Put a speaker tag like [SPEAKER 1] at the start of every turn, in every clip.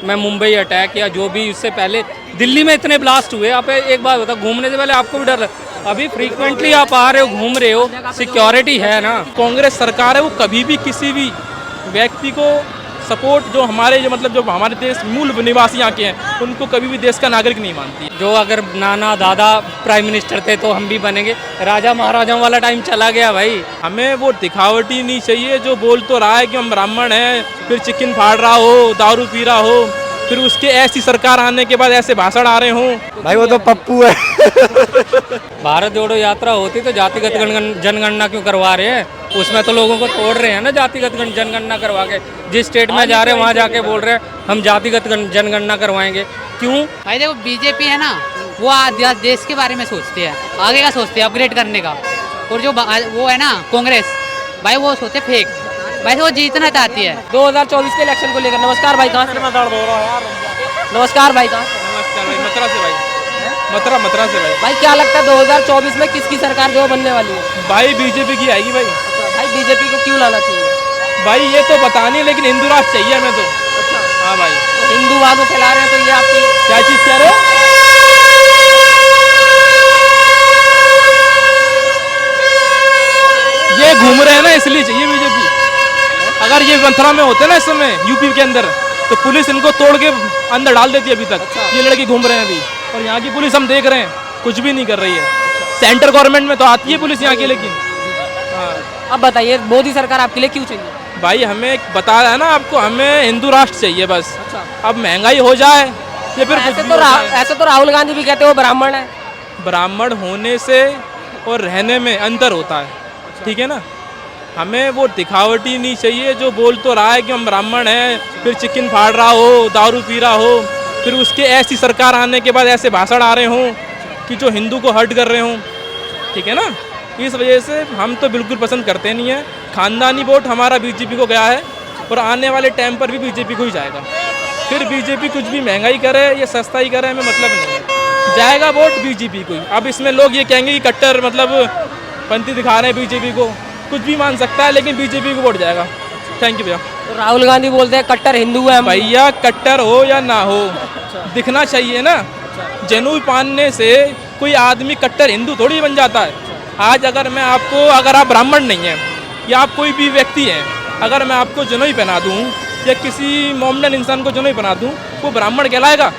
[SPEAKER 1] मैं मुंबई अटैक या जो भी इससे पहले दिल्ली में इतने ब्लास्ट हुए। आप एक बात बताओ, घूमने से पहले आपको भी डर अभी फ्रीक्वेंटली आप आ रहे हो, घूम रहे हो, सिक्योरिटी है ना।
[SPEAKER 2] कांग्रेस सरकार है वो कभी भी किसी भी व्यक्ति को सपोर्ट जो हमारे देश मूल निवासी यहाँ के हैं उनको कभी भी देश का नागरिक नहीं मानती है।
[SPEAKER 1] जो अगर नाना दादा प्राइम मिनिस्टर थे तो हम भी बनेंगे। राजा महाराजाओं वाला टाइम चला गया भाई।
[SPEAKER 2] हमें वो दिखावटी नहीं चाहिए जो बोल तो रहा है कि हम ब्राह्मण हैं, फिर चिकन फाड़ रहा हो, दारू पी रहा हो, फिर उसके ऐसी सरकार आने के बाद ऐसे भाषण आ रहे हों।
[SPEAKER 3] भाई वो तो पप्पू है।
[SPEAKER 1] भारत जोड़ो यात्रा होती तो जातिगत जनगणना क्यों करवा रहे हैं? उसमें तो लोगों को तोड़ रहे हैं ना, जातिगत जनगणना करवा के। जिस स्टेट में जा रहे हैं वहाँ जाके बोल रहे हैं हम जातिगत जनगणना करवाएंगे। क्यों
[SPEAKER 4] भाई देखो बीजेपी है ना, वो देश के बारे में सोचते हैं, आगे का सोचते हैं, अपग्रेड करने का। और जो वो है ना कांग्रेस, भाई वो सोचते फेक, भाई वो जीतना चाहती है।
[SPEAKER 5] 2024 के इलेक्शन को लेकर। नमस्कार भाई, कहाँ से? नमस्कार भाई, कहाँ से?
[SPEAKER 2] नमस्कार भाई, मथुरा से भाई। मथुरा से भाई।
[SPEAKER 5] भाई क्या लगता है 2024 में किसकी सरकार जो बनने वाली है?
[SPEAKER 2] भाई बीजेपी की आएगी भाई।
[SPEAKER 5] भाई बीजेपी को क्यों लाना चाहिए?
[SPEAKER 2] भाई ये तो पता नहीं, लेकिन हिंदू राष्ट्र चाहिए हमें तो। हाँ भाई।
[SPEAKER 5] तो हिंदूवाद को फैला रहे हैं तो ये आपकी
[SPEAKER 2] क्या चीज़ कह रहे हो? ये घूम रहे हैं ना इसलिए चाहिए बीजेपी। अगर ये मथुरा में होते ना इस समय यूपी के अंदर तो पुलिस इनको तोड़ के अंदर डाल देती है अभी तक। ये लड़के घूम रहे हैं अभी, और यहाँ की पुलिस हम देख रहे हैं कुछ भी नहीं कर रही है। सेंटर गवर्नमेंट में तो आती है पुलिस यहाँ की, लेकिन हाँ।
[SPEAKER 5] अब बताइए मोदी सरकार आपके लिए क्यों चाहिए?
[SPEAKER 2] भाई हमें बता रहा है ना आपको, हमें हिंदू राष्ट्र चाहिए बस। अब महंगाई हो जाए या फिर
[SPEAKER 5] ऐसे तो राहुल गांधी भी कहते हैं वो ब्राह्मण है।
[SPEAKER 2] ब्राह्मण होने से और रहने में अंतर होता है, ठीक है ना। हमें वो दिखावटी नहीं चाहिए जो बोल तो रहा है कि हम ब्राह्मण हैं, फिर चिकन फाड़ रहा हो, दारू पी रहा हो, फिर उसके ऐसी सरकार आने के बाद ऐसे भाषण आ रहे हों कि जो हिंदू को हर्ट कर रहे हों, ठीक है ना। इस वजह से हम तो बिल्कुल पसंद करते नहीं हैं। खानदानी वोट हमारा बीजेपी को गया है और आने वाले टाइम पर भी बीजेपी को ही जाएगा। फिर बीजेपी कुछ भी महंगाई करे या सस्ताई करे हमें मतलब नहीं है, जाएगा वोट बीजेपी को ही। अब इसमें लोग ये कहेंगे कि कट्टर पंथी दिखा रहे हैं बीजेपी को, कुछ भी मान सकता है, लेकिन बीजेपी को वोट जाएगा। थैंक यू भैया।
[SPEAKER 5] तो राहुल गांधी बोलते हैं कट्टर हिंदू है।
[SPEAKER 2] भैया कट्टर हो या ना हो, दिखना चाहिए ना। जनेऊ पहनने से कोई आदमी कट्टर हिंदू थोड़ी बन जाता है। आज अगर आप ब्राह्मण नहीं हैं या आप कोई भी व्यक्ति हैं, अगर मैं आपको जनेऊ पहना दूं या किसी मोमडन इंसान को जनेऊ पहना दूं, वो ब्राह्मण कहलाएगा?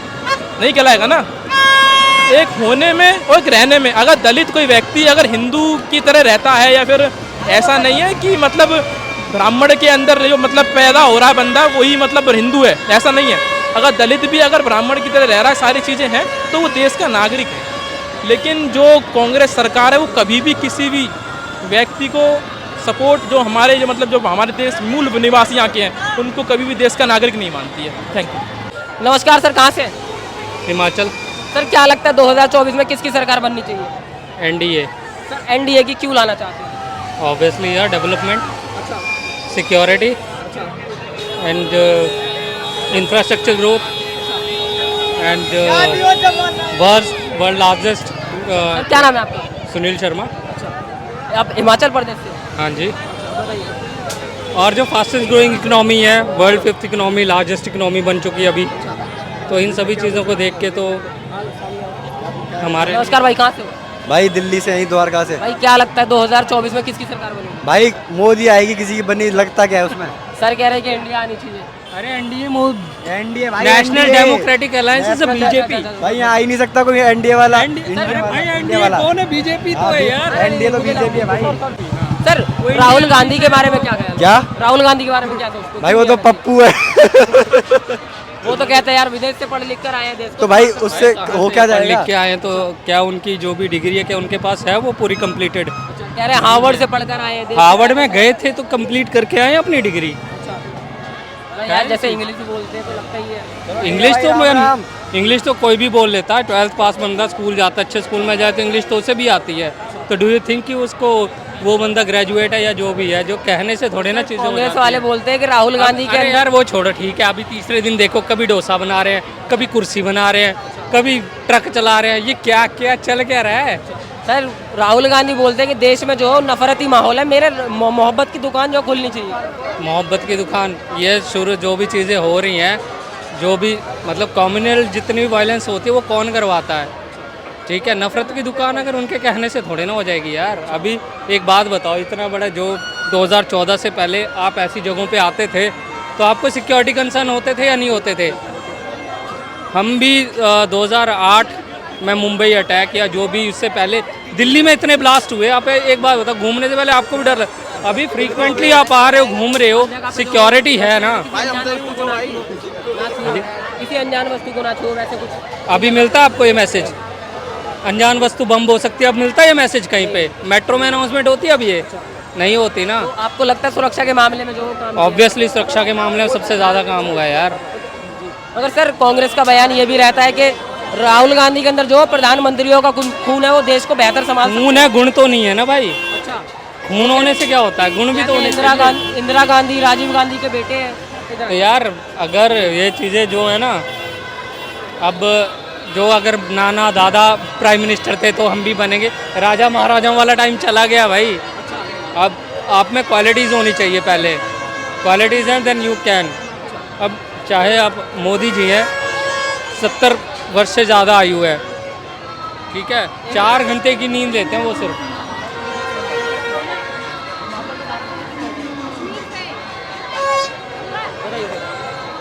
[SPEAKER 2] नहीं कहलाएगा ना। एक होने में और एक रहने में, अगर दलित कोई व्यक्ति अगर हिंदू की तरह रहता है, या फिर ऐसा नहीं है कि ब्राह्मण के अंदर जो पैदा हो रहा है बंदा वही हिंदू है, ऐसा नहीं है। अगर दलित भी अगर ब्राह्मण की तरह रह रहा है, सारी चीज़ें हैं, तो वो देश का नागरिक है। लेकिन जो कांग्रेस सरकार है वो कभी भी किसी भी व्यक्ति को सपोर्ट जो हमारे देश मूल निवासी यहाँ के हैं उनको कभी भी देश का नागरिक नहीं मानती है। Thank you.
[SPEAKER 5] नमस्कार सर, कहाँ से?
[SPEAKER 1] हिमाचल।
[SPEAKER 5] सर क्या लगता है 2024 में किसकी सरकार बननी चाहिए?
[SPEAKER 1] एनडीए।
[SPEAKER 5] सर एनडीए की क्यों लाना चाहते हैं?
[SPEAKER 1] ऑब्वियसली यार, development, security and infrastructure growth and world largest.
[SPEAKER 5] क्या नाम है आपका?
[SPEAKER 1] सुनील शर्मा।
[SPEAKER 5] आप हिमाचल प्रदेश से?
[SPEAKER 1] हाँ जी। और जो फास्टेस्ट ग्रोइंग इकोनॉमी है, world 5th economy, largest economy बन चुकी है अभी, तो इन सभी चीज़ों को देख के तो हमारे।
[SPEAKER 5] नमस्कार भाई, कहाँ से हो?
[SPEAKER 3] भाई दिल्ली से, यही द्वारका से।
[SPEAKER 5] भाई क्या लगता है 2024 में किसकी सरकार बनेगी?
[SPEAKER 3] भाई मोदी आएगी, किसी की बनी लगता क्या है उसमें?
[SPEAKER 5] सर कह रहे हैं कि इंडिया आनी चाहिए।
[SPEAKER 1] अरे एनडीए
[SPEAKER 3] एनडीए भाई,
[SPEAKER 1] national democratic alliance is BJP.
[SPEAKER 3] भाई यहाँ आ ही नहीं सकता कोई एनडीए वाला।
[SPEAKER 1] एनडीए कौन है? बीजेपी तो है यार।
[SPEAKER 3] एनडीए तो बीजेपी है भाई।
[SPEAKER 5] सर राहुल गांधी के बारे में क्या कहना?
[SPEAKER 3] क्या?
[SPEAKER 5] राहुल गांधी के बारे में क्या सोचते?
[SPEAKER 3] भाई वो तो पप्पू है।
[SPEAKER 5] वो तो कहते हैं यार विदेश से पढ़ लिख कर आए हैं देश को।
[SPEAKER 3] तो भाई उससे हो क्या
[SPEAKER 1] लिख
[SPEAKER 3] जाएगा?
[SPEAKER 1] के आए तो क्या उनकी जो भी डिग्री है क्या उनके पास है वो पूरी कंप्लीटेड?
[SPEAKER 5] कह रहे हैं हार्वर्ड से पढ़कर आए हैं।
[SPEAKER 1] हार्वर्ड में गए थे तो कंप्लीट करके आए अपनी डिग्री।
[SPEAKER 5] यार जैसे इंग्लिश भी बोलते हैं तो लगता ही है।
[SPEAKER 1] इंग्लिश तो कोई भी बोल लेता है। 12th पास बंदा स्कूल जाता है, अच्छे स्कूल में जाए तो इंग्लिश तो उसे भी आती है। तो डू यू थिंक कि उसको वो बंदा ग्रेजुएट है या जो भी है, जो कहने से थोड़े ना चीज़ें।
[SPEAKER 5] कांग्रेस वाले बोलते हैं कि राहुल गांधी के
[SPEAKER 1] यार वो छोड़ो, ठीक है। अभी तीसरे दिन देखो, कभी डोसा बना रहे हैं, कभी कुर्सी बना रहे हैं, कभी ट्रक चला रहे हैं। ये क्या क्या चल क्या रहा है?
[SPEAKER 5] सर राहुल गांधी बोलते हैं कि देश में जो नफरती माहौल है, मेरे मोहब्बत की दुकान जो खुलनी चाहिए।
[SPEAKER 1] मोहब्बत की दुकान, ये शुरू जो भी चीज़ें हो रही हैं जो भी मतलब कम्युनल जितनी भी वायलेंस होती है वो कौन करवाता है? ठीक है, नफरत की दुकान अगर उनके कहने से थोड़ी ना हो जाएगी यार। अभी एक बात बताओ, इतना बड़ा जो 2014 से पहले आप ऐसी जगहों पे आते थे तो आपको सिक्योरिटी कंसर्न होते थे या नहीं होते थे? हम भी 2008 में मुंबई अटैक या जो भी उससे पहले दिल्ली में इतने ब्लास्ट हुए। आप एक बात बताओ, घूमने से पहले आपको भी डर लग, अभी फ्रीक्वेंटली आप आ रहे हो, घूम रहे हो, सिक्योरिटी है ना।
[SPEAKER 5] किसी अनजान वस्तु को ना छुओ, वैसे कुछ
[SPEAKER 1] अभी मिलता है आपको ये मैसेज? अनजान वस्तु बम हो सकती है, अब मिलता है ये मैसेज कहीं पे? मेट्रो में अनाउंसमेंट होती है? अब ये नहीं होती ना।
[SPEAKER 5] तो आपको लगता है सुरक्षा के मामले में जो काम
[SPEAKER 1] ऑब्वियसली सुरक्षा के मामले में सबसे ज़्यादा काम हुआ है यार।
[SPEAKER 5] मगर सर कांग्रेस का बयान ये भी रहता है कि राहुल गांधी के अंदर जो प्रधानमंत्रियों का खून है वो देश को बेहतर संभाल सकता है।
[SPEAKER 1] खून है, गुण तो नहीं है ना भाई।
[SPEAKER 5] अच्छा,
[SPEAKER 1] खून होने से क्या होता है? गुण भी तो होने
[SPEAKER 5] इंदिरा गांधी राजीव गांधी के बेटे हैं।
[SPEAKER 1] तो यार अगर ये चीज़ें जो है ना, अब जो अगर नाना दादा प्राइम मिनिस्टर थे तो हम भी बनेंगे। राजा महाराजाओं वाला टाइम चला गया भाई। अब आप में क्वालिटीज़ होनी चाहिए पहले, क्वालिटीज़ हैं देन यू कैन। अब चाहे आप मोदी जी हैं, 70 वर्ष से ज़्यादा आयु है, ठीक है, 4 घंटे की नींद लेते हैं वो सिर्फ।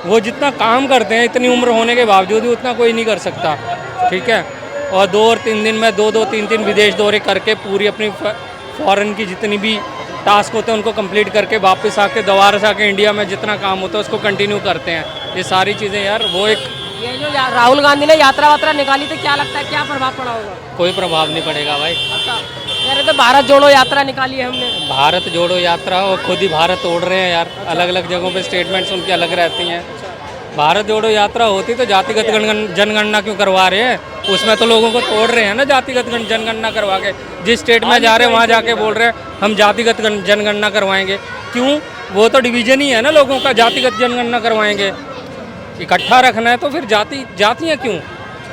[SPEAKER 1] वो जितना काम करते हैं इतनी उम्र होने के बावजूद भी उतना कोई नहीं कर सकता, ठीक है। और 2 और 3 दिन में 2-2, 3-3 विदेश दौरे करके पूरी अपनी फॉरेन की जितनी भी टास्क होते हैं उनको कंप्लीट करके वापस आके दोबारा से आके इंडिया में जितना काम होता है उसको कंटिन्यू करते हैं। ये सारी चीज़ें यार, वो एक
[SPEAKER 5] ये जो राहुल गांधी ने यात्रा वात्रा निकाली थी, क्या लगता है क्या प्रभाव पड़ा होगा?
[SPEAKER 1] कोई प्रभाव नहीं पड़ेगा भाई।
[SPEAKER 5] अच्छा, कह रहे थे भारत जोड़ो यात्रा निकाली है हमने।
[SPEAKER 1] भारत जोड़ो यात्रा और खुद ही भारत तोड़ रहे हैं यार। अलग अलग जगहों पे स्टेटमेंट्स उनकी अलग रहती हैं। भारत जोड़ो यात्रा होती तो जातिगत जनगणना क्यों करवा रहे हैं? उसमें तो लोगों को तोड़ रहे हैं ना, जातिगत जनगणना करवा के। जिस स्टेट में जा रहे हैं वहाँ जाके बोल रहे हैं हम जातिगत जनगणना करवाएंगे। क्यों? वो तो डिवीजन ही है ना लोगों का, जातिगत जनगणना करवाएंगे। इकट्ठा रखना है तो फिर जातियाँ क्यों?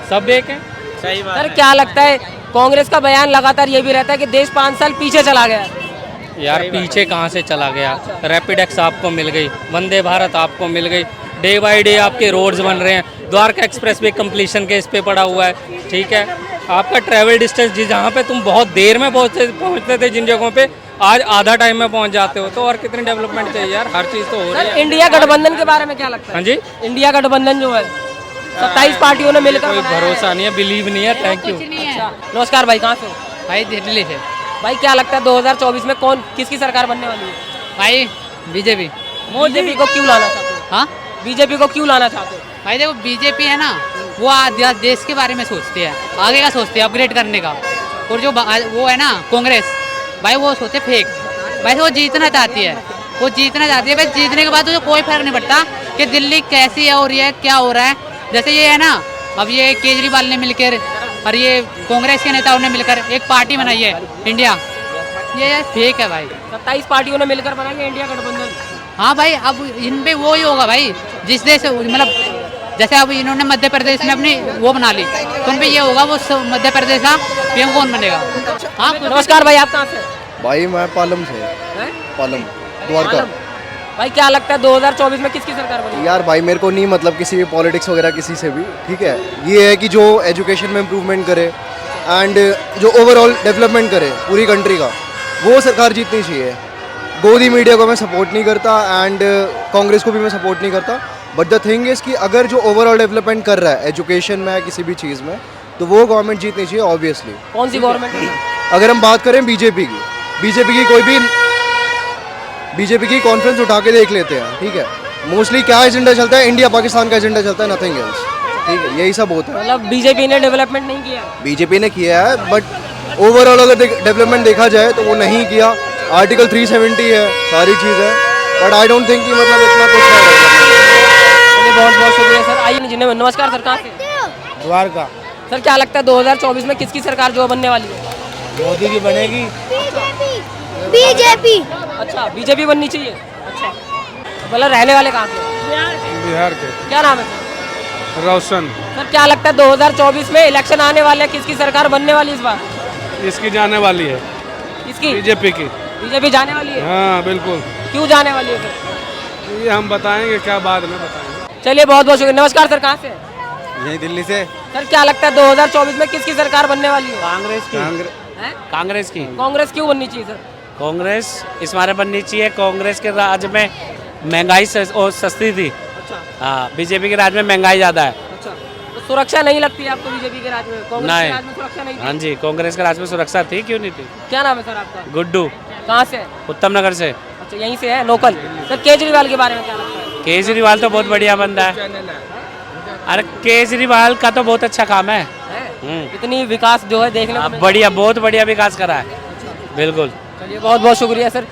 [SPEAKER 1] सब एक हैं।
[SPEAKER 2] सही बात
[SPEAKER 5] सर क्या लगता है, कांग्रेस का बयान लगातार ये भी रहता है कि देश 5 साल पीछे चला गया है।
[SPEAKER 1] यार पीछे कहाँ से चला गया? रैपिड एक्स आपको मिल गई, वंदे भारत आपको मिल गई, डे बाय डे आपके रोड्स बन रहे हैं, द्वारका एक्सप्रेस वे कंप्लीशन के इस पे पड़ा हुआ है, ठीक है। आपका ट्रैवल डिस्टेंस जहाँ पे तुम बहुत देर में पहुँचते थे जिन जगहों पे, आज आधा टाइम में पहुँच जाते हो। तो और कितनी डेवलपमेंट चाहिए यार? हर चीज़ तो हो रही
[SPEAKER 5] सर
[SPEAKER 1] है।
[SPEAKER 5] इंडिया गठबंधन के बारे में क्या लगता है?
[SPEAKER 1] हाँ जी,
[SPEAKER 5] इंडिया गठबंधन जो है 27 पार्टियों ने मिलकर
[SPEAKER 1] कोई
[SPEAKER 5] बनाया है।
[SPEAKER 1] भरोसा नहीं है, बिलीव नहीं है। Thank you.
[SPEAKER 5] अच्छा, नमस्कार भाई, कहाँ से हो?
[SPEAKER 4] भाई दिल्ली से।
[SPEAKER 5] भाई क्या लगता है 2024 में कौन किसकी सरकार बनने वाली है?
[SPEAKER 4] भाई बीजेपी।
[SPEAKER 5] बीजेपी को क्यों लाना चाहते हो?
[SPEAKER 4] हाँ
[SPEAKER 5] बीजेपी को क्यों लाना चाहते हो?
[SPEAKER 4] भाई देखो, बीजेपी है ना, वो देश के बारे में सोचती है, आगे का सोचती है, अपग्रेड करने का। और जो वो है ना कांग्रेस, भाई वो सोचते फेक। भाई वो जीतना चाहती है, वो जीतना चाहती है। भाई जीतने के बाद तो कोई फर्क नहीं पड़ता कि दिल्ली कैसी है और ये क्या हो रहा है। जैसे ये है ना, अब ये केजरीवाल ने मिलकर और ये कांग्रेस के नेताओं ने मिलकर एक पार्टी बनाई है इंडिया, ये फेक है भाई।
[SPEAKER 5] 27 पार्टियों ने मिलकर बनाएंगे इंडिया गठबंधन।
[SPEAKER 4] हाँ भाई, अब इन पे वो ही होगा भाई, जिस देश मतलब जैसे अब इन्होंने मध्य प्रदेश में अपनी वो बना ली, तो उन पे ये होगा, वो मध्य प्रदेश का पीएम कौन बनेगा। हाँ
[SPEAKER 5] नमस्कार भाई, आप कहाँ से?
[SPEAKER 3] भाई मैं पालम से,
[SPEAKER 5] हैं?
[SPEAKER 3] पालम द्वारका।
[SPEAKER 5] मालूम? भाई क्या लगता है 2024 में किसकी सरकार बनेगी?
[SPEAKER 3] यार भाई मेरे को नहीं मतलब किसी भी पॉलिटिक्स वगैरह किसी से भी, ठीक है। ये है कि जो एजुकेशन में इम्प्रूवमेंट करे एंड जो ओवरऑल डेवलपमेंट करे पूरी कंट्री का, वो सरकार जीतनी चाहिए। गोदी मीडिया को मैं सपोर्ट नहीं करता एंड कांग्रेस को भी मैं सपोर्ट नहीं करता, बट द थिंग इज़ कि अगर जो ओवरऑल डेवलपमेंट कर रहा है एजुकेशन में किसी भी चीज़ में, तो वो गवर्नमेंट जीतनी चाहिए ऑब्वियसली।
[SPEAKER 5] कौन सी गवर्नमेंट?
[SPEAKER 3] अगर हम बात करें बीजेपी की कोई भी बीजेपी की कॉन्फ्रेंस उठा के देख लेते हैं, ठीक है। मोस्टली क्या एजेंडा चलता है? इंडिया पाकिस्तान का एजेंडा चलता है, नथिंग एल्स, ठीक है। यही सब होता है।
[SPEAKER 5] मतलब बीजेपी ने डेवलपमेंट नहीं किया?
[SPEAKER 3] बीजेपी ने किया है, बट ओवरऑल अगर डेवलपमेंट देखा जाए तो वो नहीं किया। आर्टिकल 370 है, सारी चीज़ है, बट आई डोंट थिंक कि मतलब इतना कुछ है।
[SPEAKER 5] बहुत बहुत शुक्रिया सर। आइए जिन्हें नमस्कार सर, कहाँ से?
[SPEAKER 6] द्वारका।
[SPEAKER 5] सर क्या लगता है 2024 में किसकी सरकार जो बनने वाली है?
[SPEAKER 6] मोदी की बनेगी।
[SPEAKER 7] बीजेपी।
[SPEAKER 5] अच्छा, बीजेपी बननी चाहिए। अच्छा, मतलब रहने वाले कहाँ के?
[SPEAKER 6] बिहार के।
[SPEAKER 5] क्या नाम है सर?
[SPEAKER 6] रोशन।
[SPEAKER 5] सर क्या लगता है 2024 में इलेक्शन आने वाले हैं, किसकी सरकार बनने वाली इस बार?
[SPEAKER 6] इसकी जाने वाली है,
[SPEAKER 5] किसकी?
[SPEAKER 6] बीजेपी की।
[SPEAKER 5] बीजेपी जाने वाली है?
[SPEAKER 6] हाँ बिल्कुल।
[SPEAKER 5] क्यों जाने वाली है सर?
[SPEAKER 6] ये हम बताएंगे क्या, बाद में बताएंगे।
[SPEAKER 5] चलिए बहुत बहुत शुक्रिया। नमस्कार सर, कहाँ से हैं?
[SPEAKER 6] यही दिल्ली से
[SPEAKER 5] सर क्या लगता है 2024 में किसकी सरकार बनने वाली है?
[SPEAKER 7] कांग्रेस की
[SPEAKER 5] हैं?
[SPEAKER 7] कांग्रेस की
[SPEAKER 5] कांग्रेस क्यों बननी चाहिए सर?
[SPEAKER 7] कांग्रेस इस बारे बननी चाहिए। कांग्रेस के राज में महंगाई सस्ती थी।
[SPEAKER 5] अच्छा
[SPEAKER 7] हाँ, बीजेपी के राज में महंगाई ज़्यादा है।
[SPEAKER 5] अच्छा, तो सुरक्षा नहीं लगती है आपको बीजेपी के राज में? कांग्रेस के
[SPEAKER 7] नहीं।
[SPEAKER 5] राज में सुरक्षा नहीं
[SPEAKER 7] हाँ
[SPEAKER 5] थी?
[SPEAKER 7] जी, कांग्रेस के राज में सुरक्षा थी, क्यों नहीं थी।
[SPEAKER 5] क्या नाम है सर आपका?
[SPEAKER 7] गुड्डू,
[SPEAKER 5] कहाँ से है?
[SPEAKER 7] उत्तम नगर से।
[SPEAKER 5] अच्छा यहीं से है, लोकल। सर केजरीवाल के बारे में क्या लगता है?
[SPEAKER 7] केजरीवाल तो बहुत बढ़िया बंदा है। अरे केजरीवाल का तो बहुत अच्छा काम है।
[SPEAKER 5] इतनी विकास जो है देखने को
[SPEAKER 7] अब
[SPEAKER 5] मिल-
[SPEAKER 7] बढ़िया, बहुत बढ़िया विकास करा है। बिल्कुल।
[SPEAKER 5] चलिए बहुत बहुत शुक्रिया सर।